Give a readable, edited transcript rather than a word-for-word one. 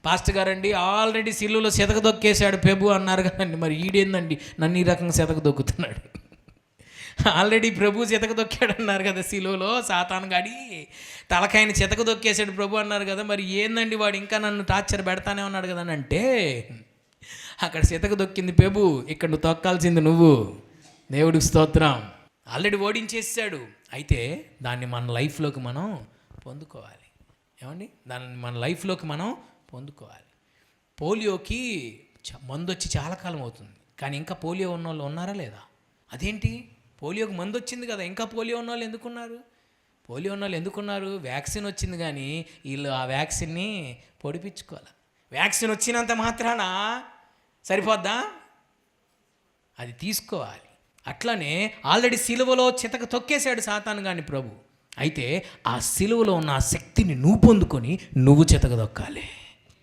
Pastor గారండి already సిలువలో సితక దొక్కేశాడు ప్రభు అన్నారు కదండి, మరి ఈడేందండి నన్ను ఈ రకంగా సితక దొక్కుతున్నాడు. ఆల్రెడీ ప్రభు చితక దొక్కాడు అన్నారు కదా సిలువలో, సాతాను గాడి తలకాయని చితక దొక్కేశాడు ప్రభు అన్నారు కదా, మరి ఏందండి వాడు ఇంకా నన్ను టార్చర్ పెడతానే ఉన్నాడు కదా అని అంటే, అక్కడ చితక దొక్కింది ప్రభు, ఇక్కడ నువ్వు తొక్కాల్సింది నువ్వు. దేవుడికి స్తోత్రం. ఆల్రెడీ ఓడించేసాడు. అయితే దాన్ని మన లైఫ్లోకి మనం పొందుకోవాలి. ఏమండి, దాన్ని మన లైఫ్లోకి మనం పొందుకోవాలి. పోలియోకి మందు వచ్చి చాలా కాలం అవుతుంది, కానీ ఇంకా పోలియో ఉన్న వాళ్ళు ఉన్నారా లేదా? అదేంటి, పోలియోకి మందు వచ్చింది కదా, ఇంకా పోలియో ఉన్న వాళ్ళు ఎందుకున్నారు? పోలియో ఉన్న వాళ్ళు ఎందుకున్నారు? వ్యాక్సిన్ వచ్చింది, కానీ వీళ్ళు ఆ వ్యాక్సిన్ని పొడిపించుకోవాలి. వ్యాక్సిన్ వచ్చినంత మాత్రాన సరిపోద్దా? అది తీసుకోవాలి. అట్లనే ఆల్రెడీ సిలువలో చితక తొక్కేశాడు సాతాను గాని ప్రభు. అయితే ఆ సిలువలో ఉన్న ఆ శక్తిని నువ్వు పొందుకొని నువ్వు చితక దొక్కాలి.